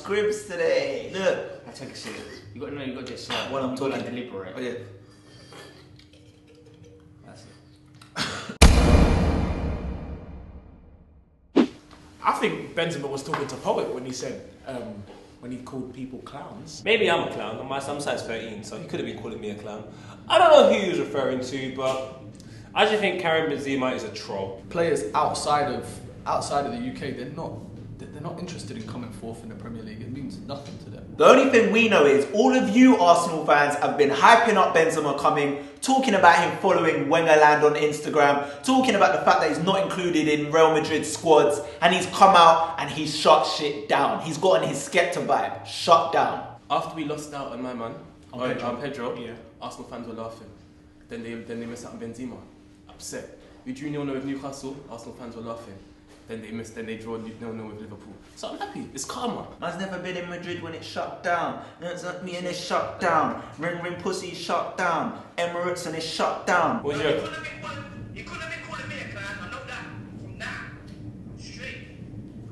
scribs today. Look. I take it serious. You got to just like While I'm talking. like deliberate. Oh yeah. That's it. I think Benzema was talking to Poet when he said, when he called people clowns. Maybe I'm a clown. I'm size 13, so he could have been calling me a clown. I don't know who he was referring to, but I just think Karim Benzema is a troll. Players outside of the UK, they're not interested in coming fourth in the Premier League. It means nothing to them. The only thing we know is all of you Arsenal fans have been hyping up Benzema coming, talking about him following Wengerland on Instagram, talking about the fact that he's not included in Real Madrid squads, and he's come out and he's shut shit down. He's gotten his Skepta vibe shut down. After we lost out on my man, on Pedro, yeah. Arsenal fans were laughing. Then they missed out on Benzema, upset. We drew 0-0 with Newcastle, Arsenal fans were laughing. Then they draw 0-0 with Liverpool. So I'm happy, it's karma. Man's never been in Madrid when it's shut down. It's like me and it's shut down. Ring pussy is shut down. Emirates and it's shut down. What's your... You couldn't have been calling me a clown, I know that. From now, straight.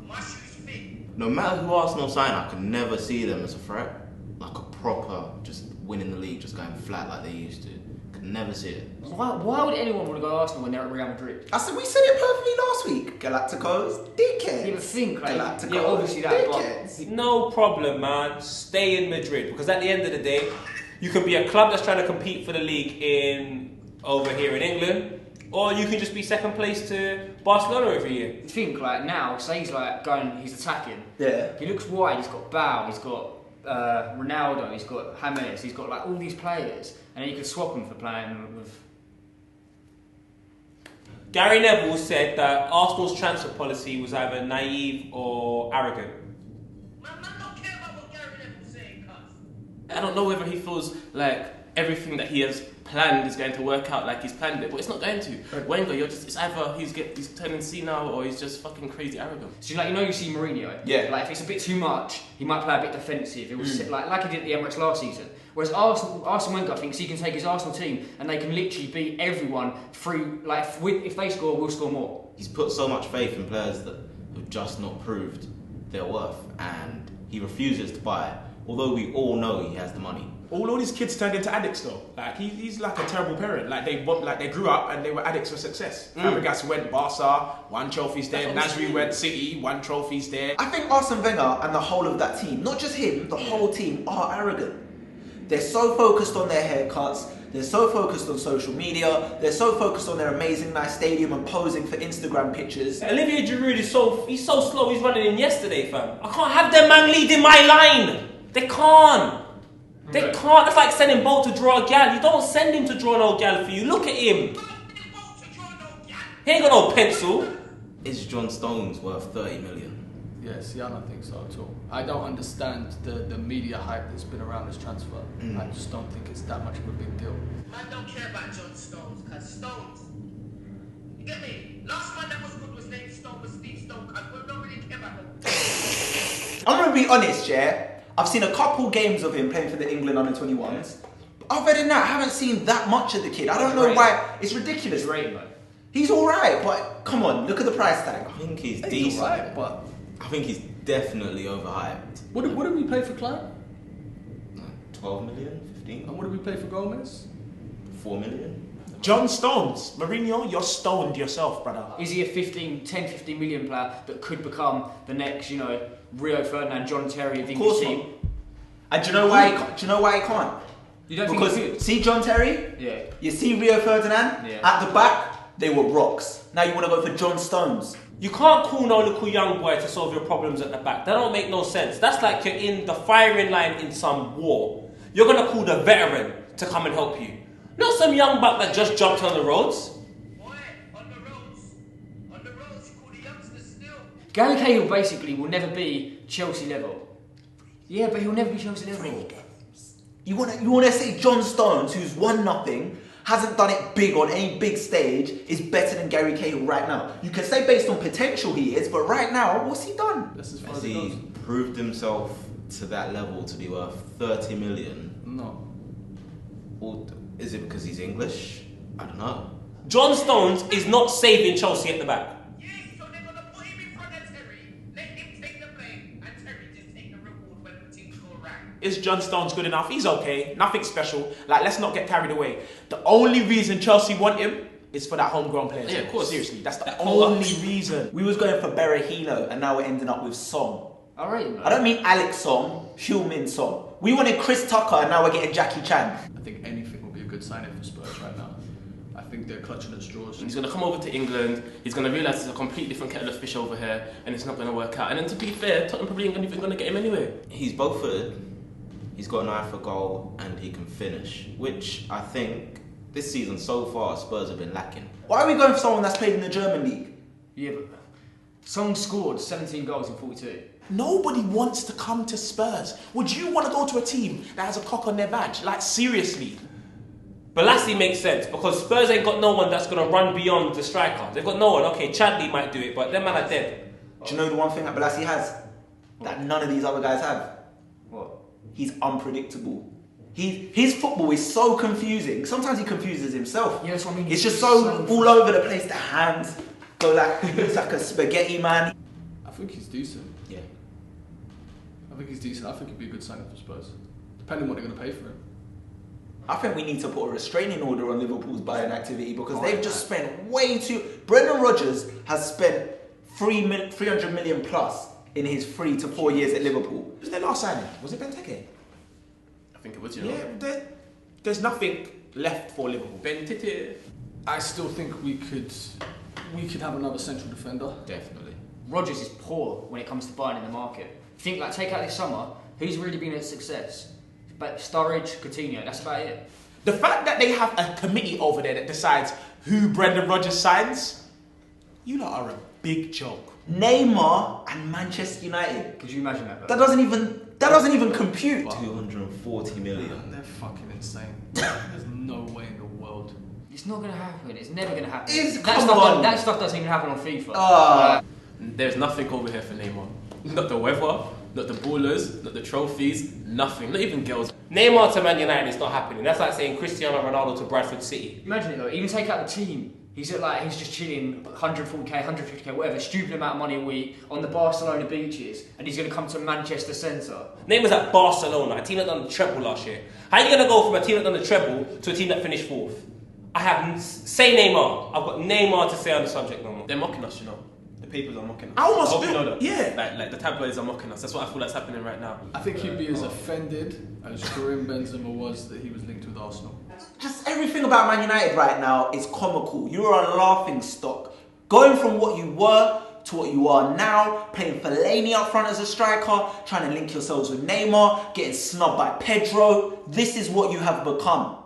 My shoes fit. No matter who Arsenal sign, I can never see them as a threat. Like a proper, just winning the league, just going flat like they used to. Could never see it. Why would anyone want to go to Arsenal when they're at Real Madrid? We said it perfectly last week. Galacticos, dickheads. You would think, like, Galacticos, yeah, obviously that, dickheads. No problem, man. Stay in Madrid, because at the end of the day, you can be a club that's trying to compete for the league over here in England, or you can just be second place to Barcelona every year. You think, like, now, say he's attacking. Yeah. He looks wide, he's got Bale, he's got Ronaldo, he's got James, he's got like all these players, and then you could swap them for playing with... Gary Neville said that Arsenal's transfer policy was either naive or arrogant. Man, don't care about what Gary Neville's saying, cuz. I don't know whether he feels like everything that he has planned is going to work out like he's planned it, but it's not going to. Wenger, it's either he's turning senile or he's just fucking crazy arrogant. So you see Mourinho? Yeah. Like if it's a bit too much, he might play a bit defensive. It was like he did at the Emirates last season. Whereas Arsene Wenger thinks he can take his Arsenal team and they can literally beat everyone through, like, if they score, we'll score more. He's put so much faith in players that have just not proved their worth, and he refuses to buy it, although we all know he has the money. All these kids turned into addicts though. Like he's like a terrible parent. Like they grew up and they were addicts for success. Fabregas went Barca, 1 trophy's there. Nasri went City, 1 trophy's there. I think Arsene Wenger and the whole of that team, not just him, the whole team are arrogant. They're so focused on their haircuts, they're so focused on social media, they're so focused on their amazing nice stadium and posing for Instagram pictures. Olivier Giroud he's so slow, he's running in yesterday, fam. I can't have them man leading my line. They can't. They can't. That's like sending Bolt to draw a gal. You don't send him to draw no gal for you. Look at him. He ain't got no pencil. Is John Stones worth 30 million? Yeah, see, I don't think so at all. I don't understand the media hype that's been around this transfer. I just don't think it's that much of a big deal. Man don't care about John Stones, cuz Stones. You get me? Last man that was good was named Stone, was Steve Stone, cuz we don't really care about him. I'm gonna be honest, yeah? I've seen a couple games of him playing for the England under-21s. But other than that, I haven't seen that much of the kid. I don't know why. It's ridiculous. He's great, man. He's alright, but come on, look at the price tag. I think he's He's decent. alright, but I think he's definitely overhyped. what did we play for Klein? 12 million? 15? And what did we play for Gomez? 4 million? John Stones, Mourinho, you're stoned yourself, brother. Is he a 10, 15 million player that could become the next, Rio Ferdinand, John Terry of the English team? And do you know why? Do you know why he can't? You don't Because think he could? see John Terry? Yeah. You see Rio Ferdinand? Yeah. At the back, they were rocks. Now you want to go for John Stones. You can't call no little young boy to solve your problems at the back. That don't make no sense. That's like you're in the firing line in some war. You're gonna call the veteran to come and help you. Not some young buck that just jumped on the roads. Boy, on the roads, you call the youngsters still. Gary Cahill basically will never be Chelsea level. Yeah, but he'll never be Chelsea level. You wanna say John Stones, who's won nothing, hasn't done it big on any big stage, is better than Gary Cahill right now. You can say based on potential he is, but right now, what's he done? That's as far Has as it goes. he proved himself to that level to be worth 30 million? No. Or is it because he's English? I don't know. John Stones is not saving Chelsea at the back. Yeah, so they're gonna put him in front of Terry, let him take the blame, and Terry just take the real is John Stones good enough? He's okay, nothing special. Like, let's not get carried away. The only reason Chelsea want him is for that homegrown player. Yeah, of course. Seriously, that's the only reason. We was going for Berahino, and now we're ending up with Son. All right, man. I don't mean Alex Son, Hueng-min Son. We wanted Chris Tucker, and now we're getting Jackie Chan. I think anything will be a good signing for Spurs right now. I think they're clutching at straws. He's going to come over to England, he's going to realise it's a completely different kettle of fish over here, and it's not going to work out. And then to be fair, Tottenham probably ain't even going to get him anyway. He's both footed, he's got an eye for goal, and he can finish, which I think this season so far Spurs have been lacking. Why are we going for someone that's played in the German league? Yeah, but Song scored 17 goals in 42. Nobody wants to come to Spurs. Would you want to go to a team that has a cock on their badge? Like, seriously. Balassi makes sense because Spurs ain't got no one that's going to run beyond the striker. They've got no one. Okay, Chadley might do it, but them man are dead. Do you know the one thing that Balassi has? That none of these other guys have? What? He's unpredictable. His football is so confusing. Sometimes he confuses himself. Yeah, that's what I mean. It's just so all over the place. The hands go like, he looks like a spaghetti man. I think he's decent. Yeah. I think he's decent. I think he'd be a good signing for Spurs, depending on what they're going to pay for him. I think we need to put a restraining order on Liverpool's buying activity because they've just spent way too... Brendan Rodgers has spent 300 million plus in his 3 to 4 years at Liverpool. Who's their last signing? Was it Benteke? I think it was, you know. Yeah, there's nothing left for Liverpool. Benteke. I still think we could have another central defender. Definitely. Rodgers is poor when it comes to buying in the market. Think like take out this summer, who's really been a success? But Sturridge, Coutinho, that's about it. The fact that they have a committee over there that decides who Brendan Rodgers signs, you lot are a big joke. Neymar and Manchester United. Could you imagine that? That doesn't even compute. 240 million. They're fucking insane. There's no way in the world. It's not going to happen. It's never going to happen. That stuff doesn't even happen on FIFA. There's nothing over here for Neymar. Not the weather, not the ballers, not the trophies, nothing. Not even girls. Neymar to Man United is not happening. That's like saying Cristiano Ronaldo to Bradford City. Imagine it though. Even take out the team. He's just chilling 140k, 150k, whatever, stupid amount of money a week on the Barcelona beaches, and he's going to come to Manchester Centre. Neymar's at Barcelona, a team that done the treble last year. How are you going to go from a team that done the treble to a team that finished fourth? Say Neymar. I've got Neymar to say on the subject no more. They're mocking us, you know. The papers are mocking us. I almost hope feel- you know that. yeah. Like the tabloids are mocking us. That's what I feel that's happening right now. I think he'd be as offended as Karim Benzema was that he was linked with Arsenal. Just everything about Man United right now is comical. You are a laughing stock. Going from what you were to what you are now, playing Fellaini up front as a striker, trying to link yourselves with Neymar, getting snubbed by Pedro. This is what you have become.